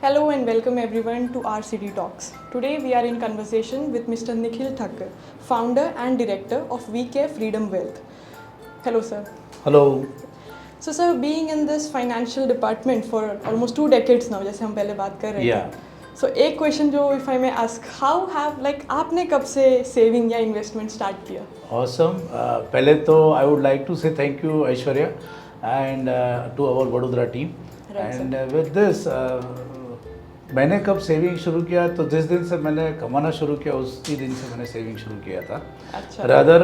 Hello and welcome everyone to RCD Talks. Today we are in conversation with Mr. Nikhil Thakkar, founder and director of VK Freedom Wealth. Hello sir. Hello. So sir, being in this financial department for almost 2 decades now, जैसे हम पहले बात कर रहे थे. Yeah. So एक question जो if I may ask, how have आपने कब से saving या investment start किया? Awesome. पहले तो I would like to say thank you Aishwarya and to our Vadodara team. Right, and sir. With this मैंने कब सेविंग शुरू किया तो जिस दिन से मैंने कमाना शुरू किया उसी दिन से मैंने सेविंग शुरू किया था. अच्छा. Rather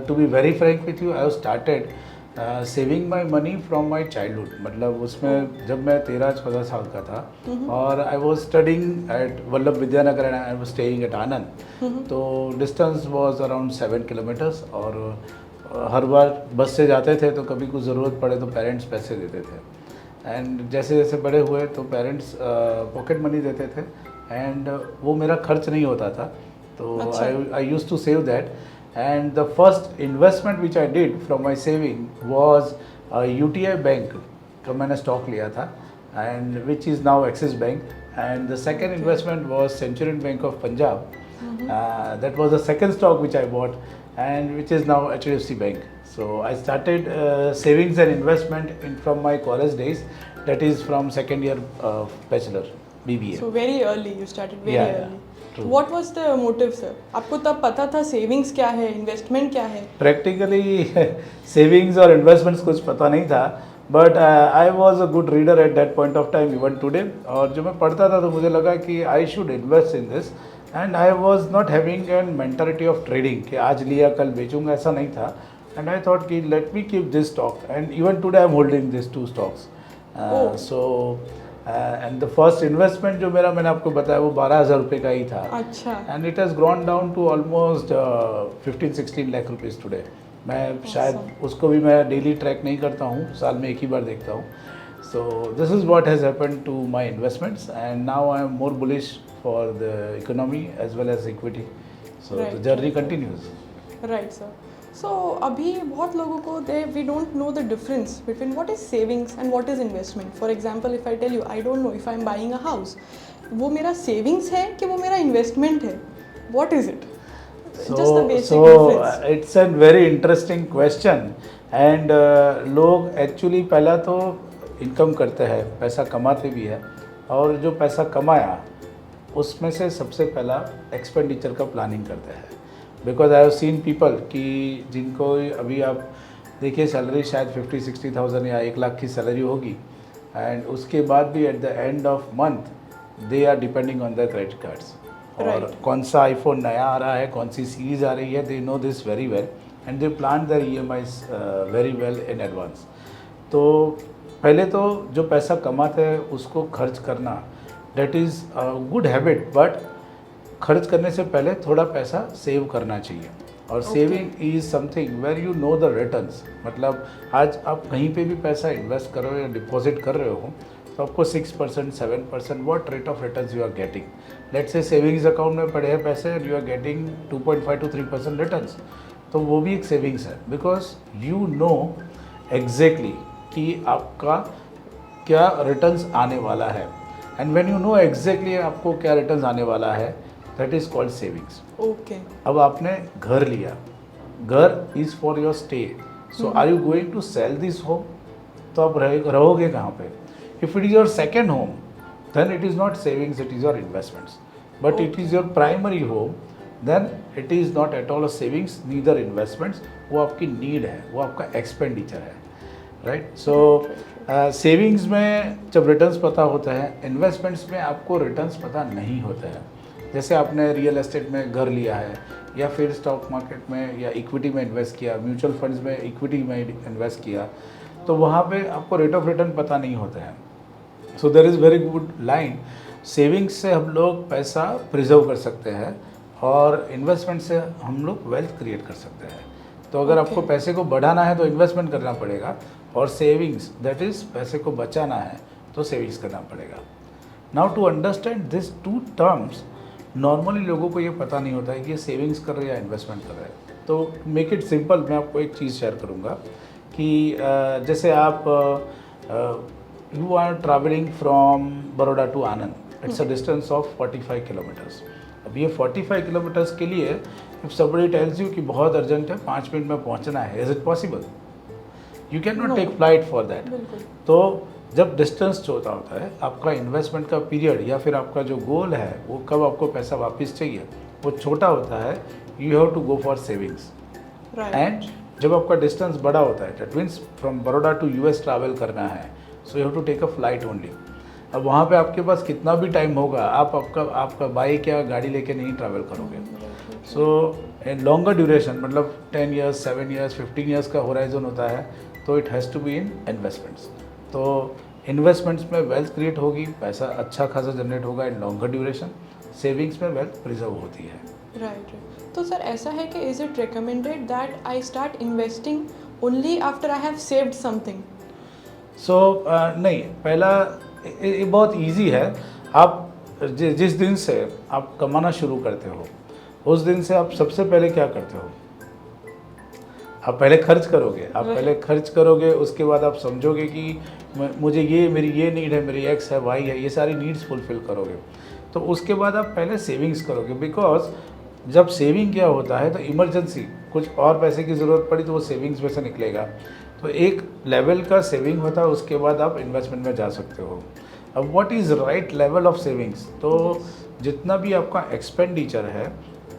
to be very frank with you, I have started saving my money from my childhood. मतलब उसमें जब मैं 13-14 साल का था और I was studying at Vallabh Vidyanagar and I was staying at Anand. तो डिस्टेंस वॉज अराउंड 7 किलोमीटर्स और हर बार बस से जाते थे तो कभी कुछ ज़रूरत पड़े तो पेरेंट्स पैसे देते थे. एंड जैसे जैसे बड़े हुए तो पेरेंट्स पॉकेट मनी देते थे एंड वो मेरा खर्च नहीं होता था. तो I use to save that. And the first investment which I did from my saving was UTI Bank का मैंने स्टॉक लिया था and which is now Axis Bank. And the second investment was Centurion Bank of Punjab. That was the second stock which I bought and which is now HDFC Bank. So I started savings and investment from my college days. That is from second year bachelor BBA. So very early you started very early. Yeah. True. What was the motive sir? आपको तब पता था savings क्या है, investment क्या है? Practically savings और investments कुछ पता नहीं था but I was a good reader at that point of time even today. और जब मैं पढ़ता था तो मुझे लगा कि I should invest in this and I was not having an mentality of trading कि आज लिया कल बेचूंगा, ऐसा नहीं था. एंड आई थॉट कि let me keep this stock and even today I am holding this 2 stocks. So and the first investment जो मैंने आपको बताया वो 12,000 रुपये का ही था. अच्छा. And it has grown down to almost 15-16 lakh rupees today. मैं शायद उसको भी मैं डेली ट्रैक नहीं करता हूँ, साल में एक ही बार देखता हूँ. So this is what has happened to my investments and now I am more bullish for the economy as well as equity. So the journey continues. Right sir. सो अभी बहुत लोगों को we don't know the difference between what is savings and what is investment. For example if I tell you I don't know if I am buying a house, वो मेरा savings है कि वो मेरा इन्वेस्टमेंट है? What is it? Just the basic difference. It's a very interesting question and लोग actually पहला तो इनकम करते हैं, पैसा कमाते भी है और जो पैसा कमाया उसमें से सबसे पहला एक्सपेंडिचर का प्लानिंग करते हैं. Because I have seen people कि जिनको अभी आप देखिए सैलरी शायद 50-60,000 या 1 लाख की सैलरी होगी एंड उसके बाद भी at the end of month they are depending on the credit cards. और कौन सा आईफोन नया आ रहा है, कौन सी सीरीज़ आ रही है, they know this very well and they plan their EMIs very well in advance. तो पहले तो जो पैसा कमाते हैं उसको खर्च करना that is good habit. But खर्च करने से पहले थोड़ा पैसा सेव करना चाहिए. और saving is something where you know the returns. मतलब आज आप कहीं पे भी पैसा इन्वेस्ट कर रहे हो या डिपॉजिट कर रहे हो तो आपको 6%, 7% what rate of returns you are getting. Let's say savings account में पड़े हैं पैसे and you are getting 2.5-3% returns, तो वो भी एक सेविंग्स है. बिकॉज यू नो एग्जैक्टली कि आपका क्या रिटर्न्स आने वाला है. And when you know exactly आपको क्या रिटर्न्स आने वाला है that is called savings. Okay. अब आपने घर लिया, घर is for your stay. So are you going to sell this home? तो आप रहोगे कहाँ पे? If it is your second home then it is not savings, it is your investments. But it is your primary home, then it is not at all a savings, neither investments. वो आपकी need है, वो आपका expenditure है, right. सो savings में जब returns पता होता है, इन्वेस्टमेंट्स में आपको रिटर्न्स पता नहीं होते हैं. जैसे आपने रियल एस्टेट में घर लिया है या फिर स्टॉक मार्केट में या इक्विटी में इन्वेस्ट किया, म्यूचुअल फंड्स में इक्विटी में इन्वेस्ट किया, तो वहाँ पे आपको रेट ऑफ रिटर्न पता नहीं होते हैं. So there is very good line. Savings से हम लोग पैसा प्रिजर्व कर सकते हैं और इन्वेस्टमेंट से हम लोग वेल्थ क्रिएट कर सकते हैं. तो अगर आपको पैसे को बढ़ाना है तो इन्वेस्टमेंट करना पड़ेगा और सेविंग्स दैट इज़ पैसे को बचाना है तो सेविंग्स करना पड़ेगा. Now to understand this 2 terms normally लोगों को ये पता नहीं होता है कि ये सेविंग्स कर रहे हैं या इन्वेस्टमेंट कर रहे हैं. तो मेक इट सिंपल, मैं आपको एक चीज़ शेयर करूँगा कि जैसे आप you are traveling from Baroda to Anand. It's a distance of 45 kilometers. अब ये 45 किलोमीटर्स के लिए if somebody tells you कि बहुत अर्जेंट है 5 मिनट में पहुंचना है, is it possible? You cannot No. take flight for that. बिल्कुल। तो जब डिस्टेंस छोटा होता है, आपका इन्वेस्टमेंट का पीरियड या फिर आपका जो गोल है वो कब आपको पैसा वापस चाहिए वो छोटा होता है, you have to go for savings. Right. And जब आपका डिस्टेंस बड़ा होता है, that means from Baroda to US travel करना है, so you have to take a flight only. अब वहाँ पे आपके पास कितना भी टाइम होगा, आप आपका बाइक या गाड़ी लेके नहीं ट्रैवल करोगे। सो इन लॉन्गर ड्यूरेशन, मतलब 10 ईयर्स, 7 ईयर्स, 15 ईयर्स का होराइजन होता है, तो it has to be in investments. तो इन्वेस्टमेंट्स में वेल्थ क्रिएट होगी, पैसा अच्छा खासा जनरेट होगा इन लॉन्गर ड्यूरेशन। सेविंग्स में वेल्थ प्रिजर्व होती है। राइट। तो सर ऐसा है कि is it recommended that I start investing only after I have saved something? So नहीं, पहला ये बहुत इजी है। आप जिस दिन से आप कमाना शुरू करते हो उस दिन से आप सबसे पहले क्या करते हो? आप पहले खर्च करोगे। आप पहले खर्च करोगे, उसके बाद आप समझोगे कि मुझे मेरी ये नीड है, मेरी एक्स है, वाई है, ये सारी नीड्स फुलफिल करोगे। तो उसके बाद आप पहले सेविंग्स करोगे, बिकॉज जब सेविंग क्या होता है तो इमरजेंसी कुछ और पैसे की ज़रूरत पड़ी तो वो सेविंग्स में से निकलेगा। तो एक लेवल का सेविंग होता है, उसके बाद आप इन्वेस्टमेंट में जा सकते हो। अब what is right level of savings? तो जितना भी आपका एक्सपेंडिचर है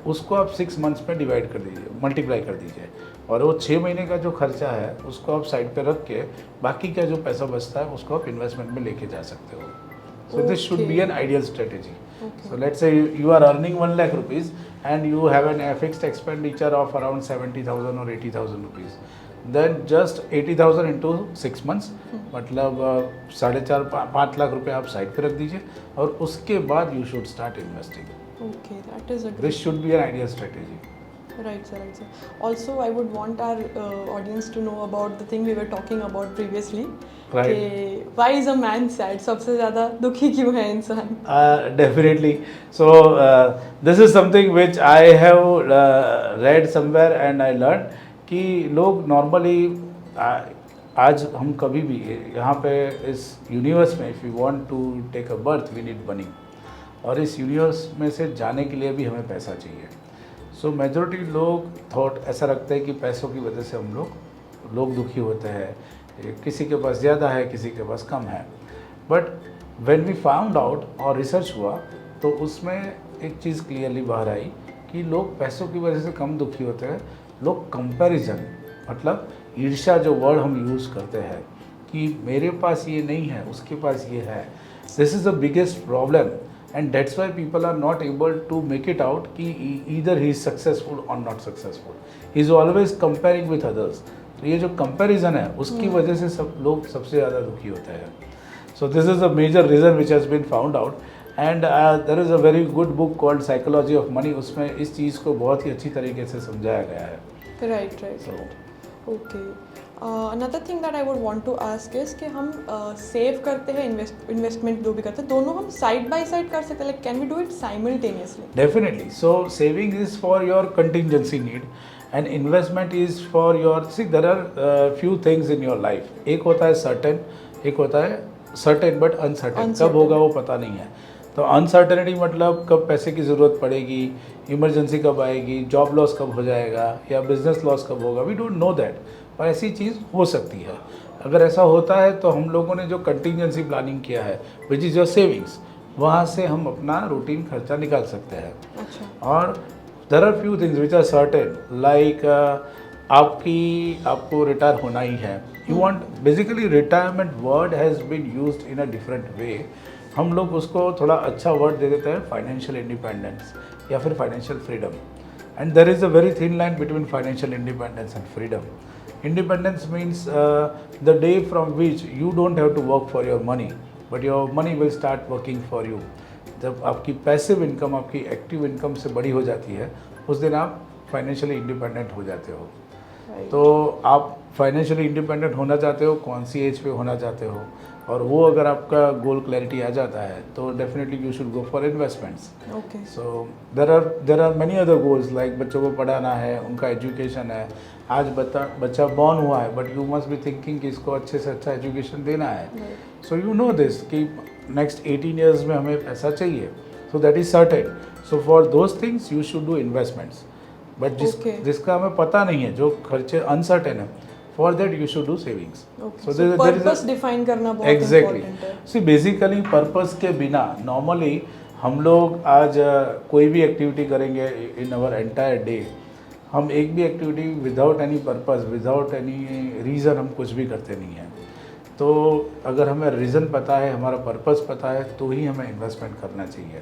उसको आप 6 मंथ्स में डिवाइड कर दीजिए, मल्टीप्लाई कर दीजिए, और वो 6 महीने का जो खर्चा है उसको आप साइड पे रख के बाकी का जो पैसा बचता है उसको आप इन्वेस्टमेंट में लेके जा सकते हो। So this should be an ideal strategy. So let's say you are earning 1 lakh rupees and you have a fixed expenditure of around 70,000 or 80,000 rupees. Then just 80,000 into 6 months, मतलब 4.5-5 लाख रुपए आप साइड पे रख दीजिए और उसके बाद you should start investing. Okay, that is a This should be an ideal strategy. Right, sir. Right, sir. Also, I would want our audience to know about the thing we were talking about previously. Right. कि why is a man sad? सबसे ज़्यादा दुखी क्यों है इंसान? Definitely. So this is something which I have read somewhere and I learned कि लोग normally आज हम कभी भी यहाँ पे इस यूनिवर्स में if we want to take a birth we need money, और इस यूनिवर्स में से जाने के लिए भी हमें पैसा चाहिए। सो मेजॉरिटी लोग थॉट ऐसा रखते हैं कि पैसों की वजह से हम लोग दुखी होते हैं, किसी के पास ज़्यादा है, किसी के पास कम है। But when we found out और रिसर्च हुआ तो उसमें एक चीज़ क्लियरली बाहर आई कि लोग पैसों की वजह से कम दुखी होते हैं, लोग कंपैरिजन, मतलब ईर्ष्या जो वर्ड हम यूज़ करते हैं कि मेरे पास ये नहीं है, उसके पास ये है, this is the biggest problem. And that's why people are not able to make it out कि ईदर ही इज़ सक्सेसफुल और not successful, he is always comparing with others. तो ये जो कंपैरिजन है उसकी वजह से सब लोग सबसे ज़्यादा दुखी होते हैं। So this is a major reason which has been found out, and there is a very good book called psychology of money, उसमें इस चीज़ को बहुत ही अच्छी तरीके से समझाया गया है। Right. Okay. Another thing that I would want to ask is कि हम सेव करते हैं, इन्वेस्टमेंट जो भी करते हैं, दोनों हम साइड बाय साइड कर सकते हैं, like can we do it simultaneously? Definitely. So saving is for your contingency need and investment is for your, see there are few things in your life. एक होता है certain, एक होता है certain but uncertain. कब होगा वो पता नहीं है। तो अनसर्टेनिटी मतलब कब पैसे की ज़रूरत पड़ेगी, इमरजेंसी कब आएगी, जॉब लॉस कब हो जाएगा या बिजनेस लॉस कब होगा, वी डोंट नो दैट, पर ऐसी चीज़ हो सकती है। अगर ऐसा होता है तो हम लोगों ने जो कंटिजेंसी प्लानिंग किया है विच इज़ योर सेविंग्स, वहाँ से हम अपना रूटीन खर्चा निकाल सकते हैं। अच्छा। और there are few things which are certain, like आपको रिटायर होना ही है, you want, basically retirement word has been used in a different way. हम लोग उसको थोड़ा अच्छा वर्ड दे देते हैं फाइनेंशियल इंडिपेंडेंस या फिर financial freedom, and there is a very thin line between financial independence and freedom. Independence means the day from which you don't have to work for your money but your money will start working for you. जब आपकी passive income आपकी active income से बड़ी हो जाती है उस दिन आप फाइनेंशियली इंडिपेंडेंट हो जाते हो। तो आप फाइनेंशियली इंडिपेंडेंट होना चाहते हो, कौन सी एज पे होना चाहते हो और वो अगर आपका गोल क्लैरिटी आ जाता है तो definitely you should go for investments. Okay. So there are many other goals like बच्चों को पढ़ाना है, उनका एजुकेशन है. आज बच्चा बॉर्न हुआ है but you must be thinking कि इसको अच्छे से अच्छा एजुकेशन देना है. सो यू नो दिस कि नेक्स्ट 18 ईयर्स में हमें पैसा चाहिए. So that is certain. So for those things you should do investments. But जिसका हमें पता नहीं है, जो खर्चे अनसर्टेन है, for that you should do savings. So purpose define करना बहुत इम्पोर्टेंट है. सी बेसिकली पर्पस के बिना नॉर्मली हम लोग आज कोई भी एक्टिविटी करेंगे इन आवर एंटायर डे, हम एक भी activity without any purpose, without any reason हम कुछ भी करते नहीं हैं. तो अगर हमें रीज़न पता है, हमारा पर्पस पता है, तो ही हमें इन्वेस्टमेंट करना चाहिए.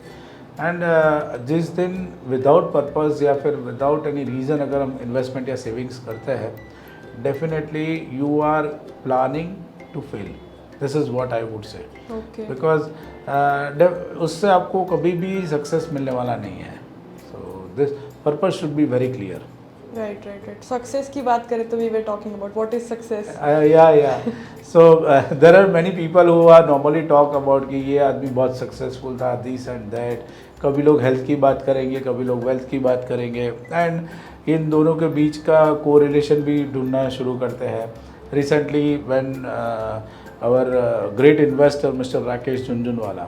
एंड जिस दिन विदाउट पर्पस या फिर विदाउट एनी रीज़न अगर हम इन्वेस्टमेंट या सेविंग्स करते हैं, definitely you are planning to fail. This is what I would say. Because उससे आपको कभी भी सक्सेस मिलने वाला नहीं है. So this purpose should be very clear. Right. Success की बात करें तो we were talking about what is success. या so there are many people who are normally talk about कि ये आदमी बहुत सक्सेसफुल था, दिस एंड दैट. कभी लोग हेल्थ की बात करेंगे, कभी लोग वेल्थ की बात करेंगे, एंड इन दोनों के बीच का कोरिलेशन भी ढूंढना शुरू करते हैं. Recently when our great investor mister Rakesh Jhunjhunwala,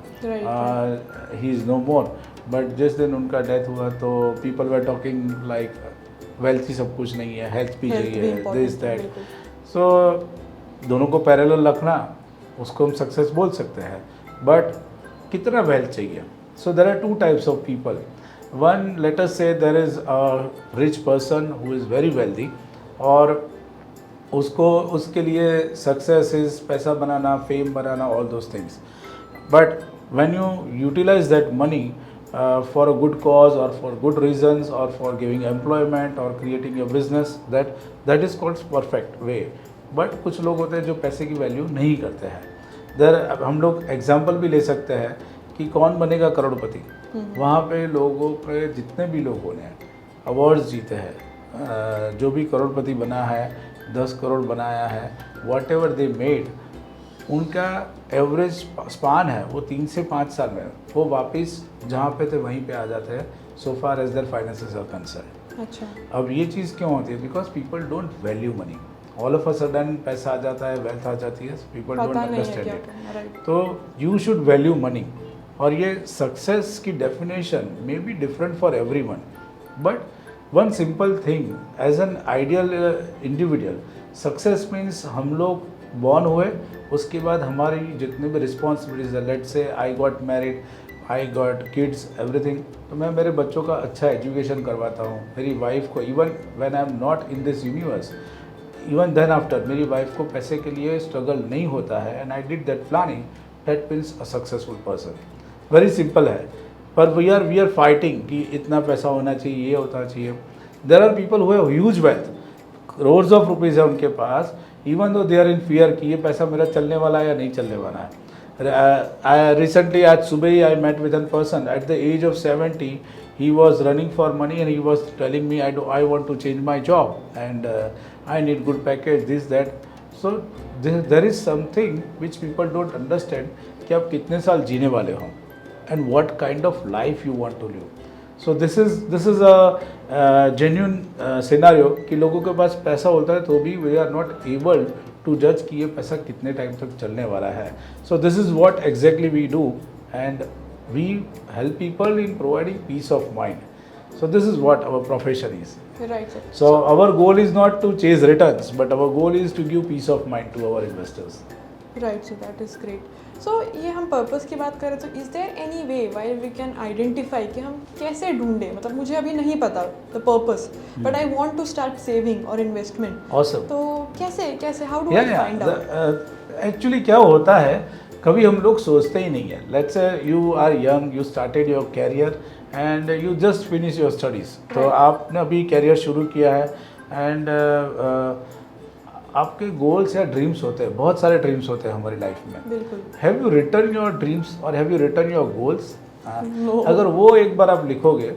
he is no more, but जिस दिन उनका डेथ हुआ तो people were talking like wealth ही सब कुछ नहीं है, हेल्थ भी चाहिए, दिस दैट. सो दोनों को पैरेलल रखना, उसको हम सक्सेस बोल सकते हैं. बट कितना वेल्थ चाहिए? So there are two types of people. One, let us say there is a rich person who is very wealthy, और उसको उसके लिए सक्सेस इज़ पैसा बनाना, फेम बनाना, all those things. But when you utilise that money for a good cause or for good reasons or for giving employment or creating a business, that is called perfect way. But कुछ लोग होते हैं जो पैसे की value नहीं करते हैं. हम लोग एग्जाम्पल भी ले सकते हैं कि कौन बनेगा करोड़पति. वहाँ पे लोगों के जितने भी लोगों ने अवार्ड्स जीते हैं, जो भी करोड़पति बना है, 10 करोड़ बनाया है, वॉट एवर दे मेड, उनका एवरेज स्पान है वो 3 से 5 साल में वो वापस जहाँ पे थे वहीं पे आ जाते हैं, so far as their finances are concern. अच्छा. अब ये चीज़ क्यों होती है? Because people don't value money. All of a sudden पैसा आ जाता है, वेल्थ आ जाती है, पीपल डोंट अंडरस्टैंड इट. तो यू शुड वैल्यू मनी. और ये सक्सेस की definition may be different for everyone, but one simple thing as an ideal individual, success means हम लोग बॉर्न हुए, उसके बाद हमारी जितने भी रिस्पॉन्सिबिलिटीज है, लेट्स से I got married, I got kids, everything, तो मैं मेरे बच्चों का अच्छा एजुकेशन करवाता हूँ. मेरी वाइफ को, even when I am not in this universe, even then after, मेरी वाइफ को पैसे के लिए स्ट्रगल नहीं होता है, and I did that planning, that means a successful person. Very simple है. पर वी आर फाइटिंग कि इतना पैसा होना चाहिए, ये होना चाहिए. There are people who have huge wealth, crores of rupees है उनके पास, even though they are in fear कि ये पैसा मेरा चलने वाला है या नहीं चलने वाला है. Recently, आज सुबह ही I met with a person at the age of 70. He was running for money and he was telling me I want to change my job and I need good package, this that. So there is something which people don't understand कि आप कितने साल जीने वाले हो and what kind of life you want to live. So this is a genuine scenario कि लोगों के पास पैसा होता है तो भी we are not able to judge कि ये पैसा कितने टाइम तक चलने वाला है. So this is what exactly we do and we help people in providing peace of mind. So this is what our profession is. Right, sir. So our goal is not to chase returns, but our goal is to give peace of mind to our investors. Right, so that is great. So ये हम purpose की बात करें तो is there any way why we can identify कि हम कैसे ढूंढे, मतलब मुझे अभी नहीं पता the purpose but I want to start saving और इन्वेस्टमेंट. Awesome. तो कैसे how do I find out? Actually क्या होता है, कभी हम लोग सोचते ही नहीं है. Let's say you are young, you started your career and you just finish your studies. तो आपने अभी कैरियर शुरू किया है एंड आपके गोल्स या ड्रीम्स होते हैं, बहुत सारे ड्रीम्स होते हैं हमारी लाइफ में. बिल्कुल. Have you return your dreams और have you return your goals? No. अगर वो एक बार आप लिखोगे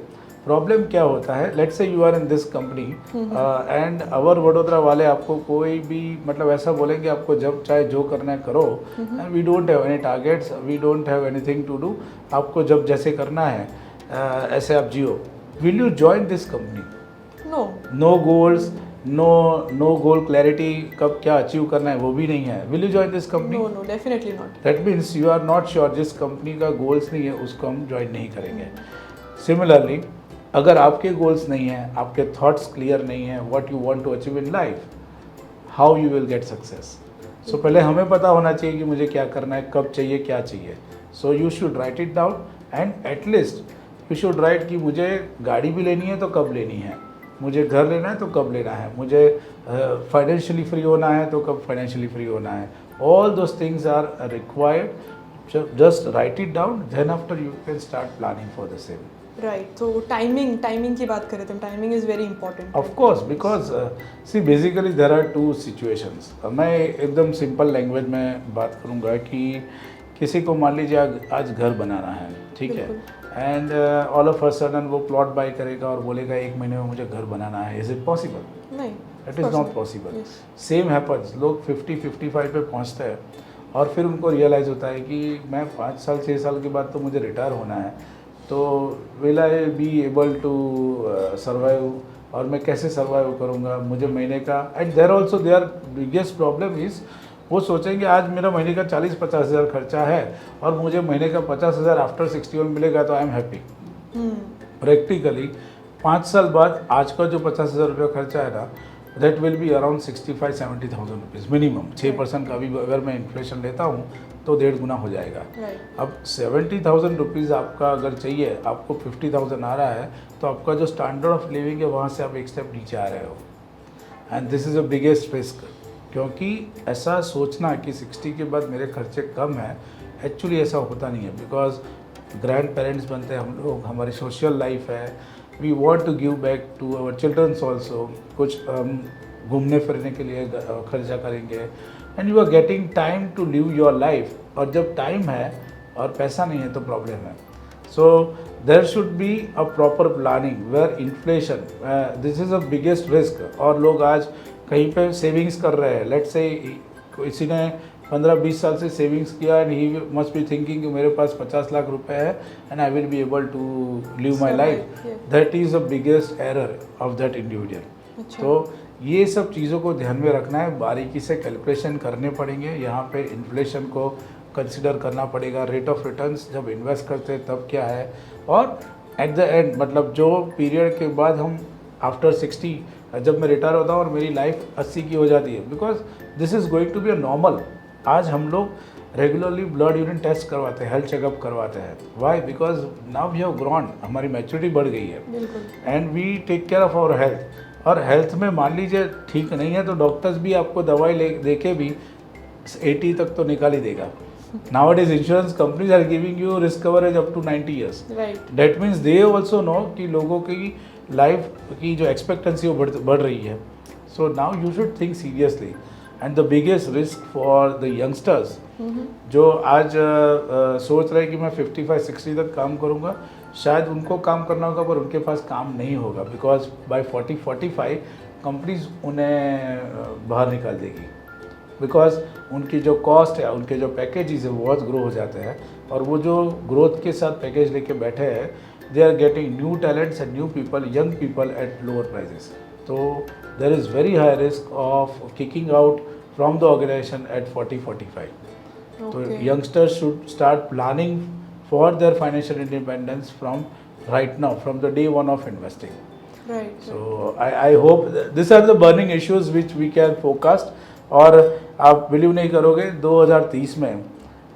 प्रॉब्लम क्या होता है, let's say you are in this company and our Vadodara वाले आपको कोई भी मतलब ऐसा बोलेंगे आपको जब चाहे जो करना है करो, and we don't have any targets, we don't have anything to do, आपको जब जैसे करना है ऐसे आप जियो, will you join this company? No. No goals, no goal clarity, कब क्या अचीव करना है वो भी नहीं है, will you join this company? No, no, definitely not. That means you are not sure, जिस कंपनी का गोल्स नहीं है उसको हम ज्वाइन नहीं करेंगे। सिमिलरली अगर आपके गोल्स नहीं हैं, आपके थॉट्स क्लियर नहीं हैं, what you want to achieve in life, how you will get success? So पहले हमें पता होना चाहिए कि मुझे क्या करना है, कब चाहिए, क्या चाहिए। So you should write it down and at least you should write कि मुझे गाड़ी भी लेनी है तो कब लेनी है, मुझे घर लेना है तो कब लेना है, मुझे फाइनेंशियली फ्री होना है तो कब फाइनेंशियली फ्री होना है। All those things are required, just write it down, then after you can start planning for the same. Right, तो टाइमिंग की बात करें तो timing is very important. Of course, because see basically there are two situations. मैं एकदम simple language में बात करूंगा कि किसी को मान लीजिए आज घर बनाना है, ठीक है, and all of a sudden वो प्लॉट बाय करेगा और बोलेगा 1 महीने में मुझे घर बनाना है। Is it possible? नहीं, it is not possible. Same happens, लोग 50-55 पे पहुंचते हैं और फिर उनको रियलाइज़ होता है कि मैं 5 साल 6 साल के बाद तो मुझे रिटायर होना है, तो will I be able to survive, और मैं कैसे सर्वाइव करूँगा, मुझे महीने का, and there also their biggest problem is वो सोचेंगे आज मेरा महीने का 40-50 हज़ार खर्चा है और मुझे महीने का 50 हज़ार आफ्टर 61 मिलेगा तो आई एम हैप्पी। प्रैक्टिकली 5 साल बाद आज का जो 50 हज़ार रुपये खर्चा है ना, that will be around 65-70,000 rupees minimum. 6% का भी अगर मैं इन्फ्लेशन लेता हूँ तो 1.5 गुना हो जाएगा। अब 70,000 रुपीज़ आपका अगर चाहिए, आपको 50,000 आ रहा है, तो आपका जो स्टैंडर्ड ऑफ लिविंग है वहाँ से आप एक स्टेप नीचे आ रहे हो, and this is a biggest risk. क्योंकि ऐसा सोचना कि 60 के बाद मेरे खर्चे कम हैं, एक्चुअली ऐसा होता नहीं है, बिकॉज ग्रैंड पेरेंट्स बनते हैं हम लोग, हमारी सोशल लाइफ है, we want to give back to our childrens also, कुछ घूमने फिरने के लिए खर्चा करेंगे, and you are getting time to live your life. और जब टाइम है और पैसा नहीं है तो प्रॉब्लम है। So there should be a proper planning where inflation, this is a biggest risk. और लोग आज कहीं पे सेविंग्स कर रहे हैं, लेट्स से किसी ने 15-20 साल से सेविंग्स किया and he must be thinking कि मेरे पास 50 लाख रुपए है and I will be able to live my life, that is the biggest error of that individual. तो ये सब चीज़ों को ध्यान में रखना है, बारीकी से कैलकुलेशन करने पड़ेंगे। यहाँ पे इन्फ्लेशन को कंसिडर करना पड़ेगा, रेट ऑफ रिटर्न्स जब इन्वेस्ट करते हैं तब क्या है, और एट द एंड मतलब जो पीरियड के बाद हम आफ्टर 60 जब मैं रिटायर होता हूँ और मेरी लाइफ 80 की हो जाती है, because this is going to be a normal. आज हम लोग रेगुलरली ब्लड यूरिन टेस्ट करवाते हैं, हेल्थ चेकअप करवाते हैं। Why? Because now we have grown, हमारी मैच्योरिटी बढ़ गई है, and we take care of our health. और हेल्थ में मान लीजिए ठीक नहीं है तो डॉक्टर्स भी आपको दवाई दे के भी 80 तक तो निकाल ही देगा। Nowadays insurance companies are giving you risk coverage up to 90 years. Right. That means they also know कि लोगों की लाइफ की जो एक्सपेक्टेंसी वो बढ़ रही है। So now you should think seriously. And the biggest risk for the youngsters जो आज सोच रहे हैं कि मैं 55-60 तक काम करूँगा, शायद उनको काम करना होगा पर उनके पास काम नहीं होगा, बिकॉज बाय 40-45 कंपनीज उन्हें बाहर निकाल देगी, बिकॉज उनकी जो कॉस्ट है, उनके जो पैकेजेस है वो बहुत ग्रो हो जाते हैं, और वो जो ग्रोथ के साथ पैकेज लेके बैठे हैं, they are getting new talents and new people, young people at lower prices. तो there is very high risk of kicking out from the organisation at 40-45। तो youngsters should start planning for their financial independence from right now, from the day one of investing. So I hope this are the burning issues which we can focused. और आप believe नहीं करोगे, 2030 में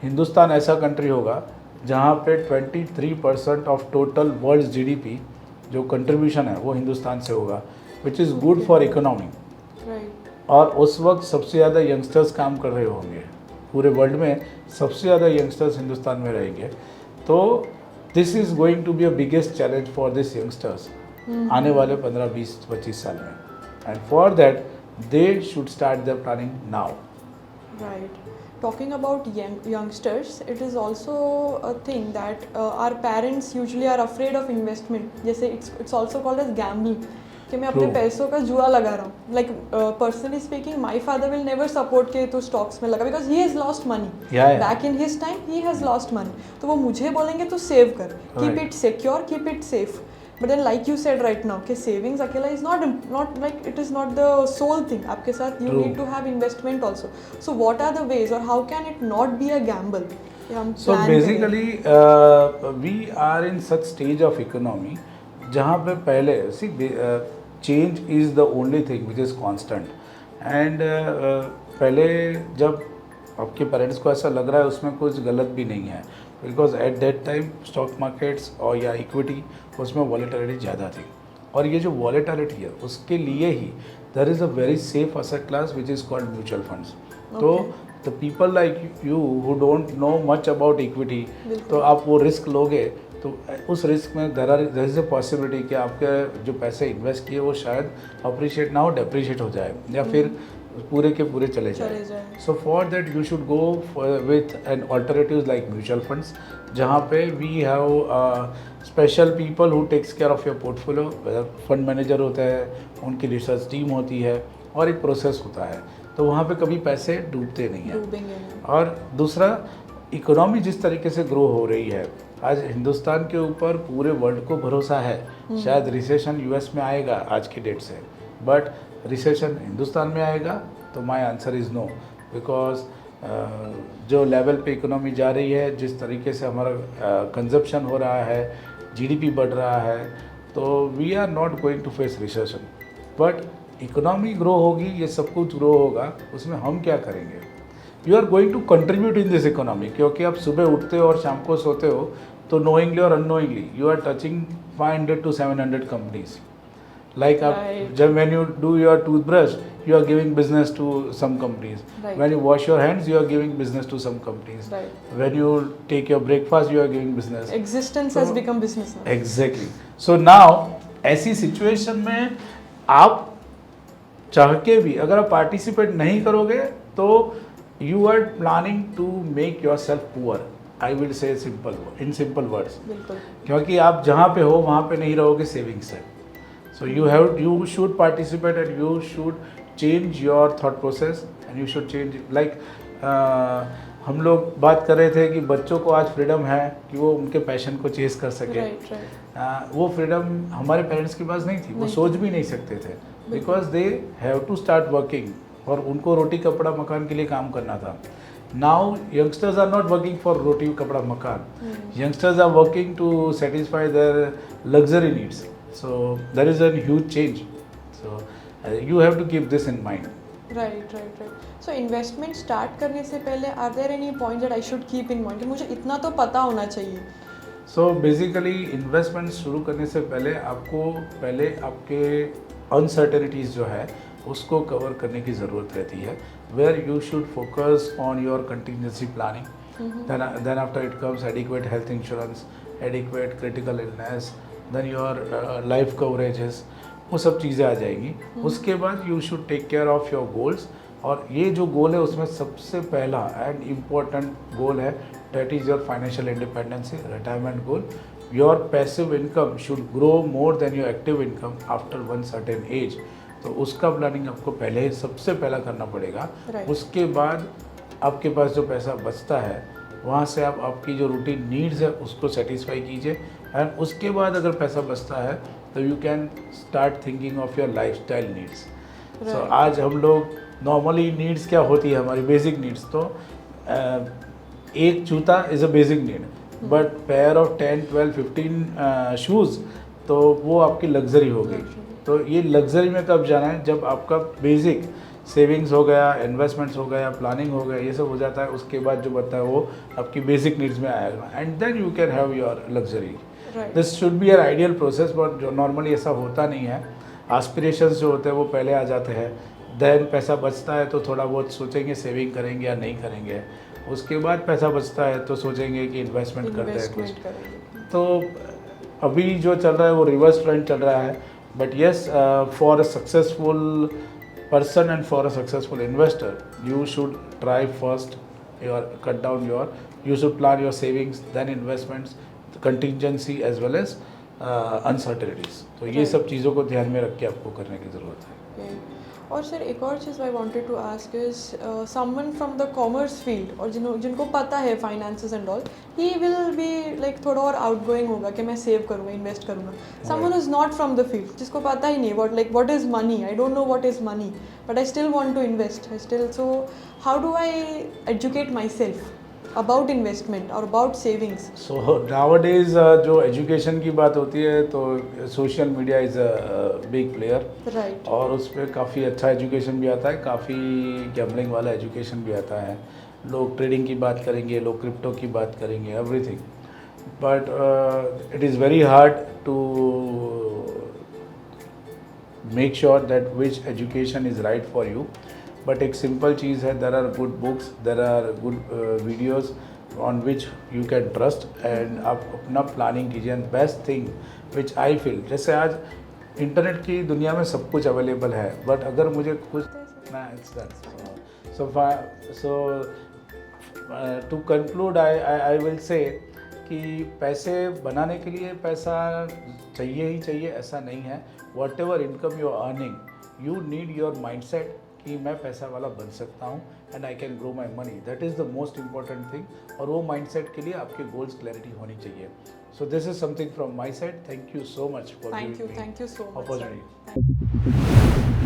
हिंदुस्तान ऐसा country होगा जहाँ पे 23% of total world GDP जो कंट्रीब्यूशन है वो हिंदुस्तान से होगा, which is good for economy. और उस वक्त सबसे ज़्यादा यंगस्टर्स काम कर रहे होंगे, पूरे वर्ल्ड में सबसे ज़्यादा यंगस्टर्स हिंदुस्तान में रहेंगे। तो this is going to be a biggest challenge for this youngsters आने वाले 15-20-25 साल में, and for that they should start their planning now. Right. Talking about youngsters, it is also a thing that our parents usually are afraid of investment. जैसे it's also called as gamble. कि मैं अपने True. पैसों का जुआ लगा रहा हूँ. Like personally speaking, my father will never support के तू stocks में लगा because he has lost money. Yeah, yeah. Back in his time, he has lost money. तो वो मुझे बोलेंगे तू save कर, keep Right. it secure, keep it safe. But then like you said right now कि savings अकेला is not like it is not the sole thing. आपके साथ you True. need to have investment also. So what are the ways or how can it not be a gamble? कि हम So plan करें. basically we are in such stage of economy जहाँ पे पहले see change is the only thing which is constant and पहले जब आपके parents को ऐसा लग रहा है उसमें कुछ गलत भी नहीं है because at that time stock markets और या इक्विटी उसमें वॉलेटिलिटी ज़्यादा थी और ये जो वॉलेटिलिटी है उसके लिए ही there is a very safe asset class which is called mutual funds तो the people like you who don't know much about equity तो आप वो रिस्क लोगे तो उस रिस्क में देयर इज़ अ पॉसिबिलिटी कि आपके जो पैसे इन्वेस्ट किए वो शायद अप्रिशिएट ना हो डेप्रिशिएट हो जाए या फिर पूरे के पूरे चले जाए so for that you should go with an alternative like mutual funds जहाँ पे we have special people who takes care of your portfolio fund manager होता है उनकी रिसर्च टीम होती है और एक प्रोसेस होता है तो वहाँ पे कभी पैसे डूबते नहीं हैं और दूसरा इकोनॉमी जिस तरीके से ग्रो हो रही है आज हिंदुस्तान के ऊपर पूरे वर्ल्ड को भरोसा है शायद रिसेशन यूएस में आएगा आज की डेट से बट रिसेशन हिंदुस्तान में आएगा तो my answer is no because जो लेवल पे इकोनॉमी जा रही है जिस तरीके से हमारा कंजप्शन हो रहा है जीडीपी बढ़ रहा है तो we are not going to face recession but economy grow होगी ये सब कुछ ग्रो होगा उसमें हम क्या करेंगे you are going to contribute in this economy क्योंकि आप सुबह उठते हो और शाम को सोते हो तो नोइंगली और unknowingly you are touching 500 to 700 companies like जब when you do your toothbrush you are giving business to some companies when you wash your hands you are giving business to some companies when you take your breakfast you are giving business existence has become business now. exactly so now ऐसी situation में आप चाह के भी अगर आप participate नहीं करोगे तो you are planning to make yourself poor I will say in simple words क्योंकि आप जहाँ पे हो वहाँ पे नहीं रहोगे सेविंग से so you should participate and you should change your thought process and you should change like हम लोग बात कर रहे थे कि बच्चों को आज फ्रीडम है कि वो उनके पैशन को चेस कर सके वो फ्रीडम हमारे पेरेंट्स के पास नहीं थी वो सोच भी नहीं सकते थे because they have to start working और उनको रोटी कपड़ा मकान के लिए काम करना था now youngsters are not working for roti kapda makaan youngsters are working to satisfy their luxury needs so there is a huge change so you have to keep this in mind right so investment start करने से पहले are there any points that I should keep in mind कि मुझे इतना तो पता होना चाहिए so basically investment शुरू करने से पहले आपको पहले आपके uncertainties जो है उसको कवर करने की ज़रूरत रहती है where you should focus on your contingency planning then after it comes adequate health insurance adequate critical illness then your life coverages वो सब चीज़ें आ जाएंगी उसके बाद you should take care of your goals और ये जो गोल है उसमें सबसे पहला एंड इम्पॉर्टेंट गोल है that is your financial independence retirement goal your passive income should grow more than your active income after one certain age तो उसका प्लानिंग आपको पहले सबसे पहला करना पड़ेगा उसके बाद आपके पास जो पैसा बचता है वहाँ से आप आपकी जो रूटीन नीड्स है उसको सेटिस्फाई कीजिए एंड उसके बाद अगर पैसा बचता है तो you can start thinking of your life style needs so आज हम लोग नॉर्मली नीड्स क्या होती है हमारी बेसिक नीड्स तो एक जूता is a basic need but pair of 10, 12, 15 shoes तो वो आपकी लग्जरी हो गई तो ये लग्जरी में कब जाना है जब आपका बेसिक सेविंग्स हो गया इन्वेस्टमेंट्स हो गया प्लानिंग हो गया ये सब हो जाता है उसके बाद जो बनता है वो आपकी बेसिक नीड्स में आएगा and then you can have your luxury this should be an ideal process but जो नॉर्मली ऐसा होता नहीं है एस्पिरेशंस जो होते हैं वो पहले आ जाते हैं देन पैसा बचता है तो थोड़ा बहुत सोचेंगे सेविंग करेंगे या नहीं करेंगे उसके बाद पैसा बचता है तो सोचेंगे कि इन्वेस्टमेंट करते हैं कुछ तो अभी जो चल रहा है वो रिवर्स ट्रेंड चल रहा है but yes for a successful person and for a successful investor, you should try first you should plan your savings, then investments, contingency as well as uncertainties. तो ये Right. सब चीज़ों को ध्यान में रख के आपको करने की ज़रूरत है. Okay. और सर एक और चीज़ I wanted to ask is someone from the commerce field और जिनको पता है finances and all, he will be like थोड़ा और आउटगोइंग होगा कि मैं सेव करूँगा, इन्वेस्ट करूँगा. Someone is not from the field, जिसको पता ही नहीं what is money, I don't know what is money, but I still want to invest, I still, so how do I educate myself about investment और about savings? So nowadays जो education की बात होती है तो social media is a big player. Right. और उस पर काफ़ी अच्छा एजुकेशन भी आता है, काफ़ी गैम्बलिंग वाला एजुकेशन भी आता है. लोग ट्रेडिंग की बात करेंगे, लोग क्रिप्टो की बात करेंगे, everything. But it is very hard to make sure that which education is right for you. But एक सिंपल चीज़ है, there are good books, there are good videos on which you can trust and आप अपना planning कीजिए. And best thing which I feel, जैसे आज internet की दुनिया में सब कुछ अवेलेबल है, बट अगर मुझे कुछ ना it's done. So to conclude I will say कि पैसे बनाने के लिए पैसा चाहिए ही चाहिए ऐसा नहीं है. Whatever income you are earning, you need your mind set कि मैं पैसा वाला बन सकता हूँ and I can grow my money. That is the most important thing. और वो माइंड सेट के लिए आपके गोल्स क्लैरिटी होनी चाहिए. So this is something from my side. Thank you so much for thank you so much. opportunity.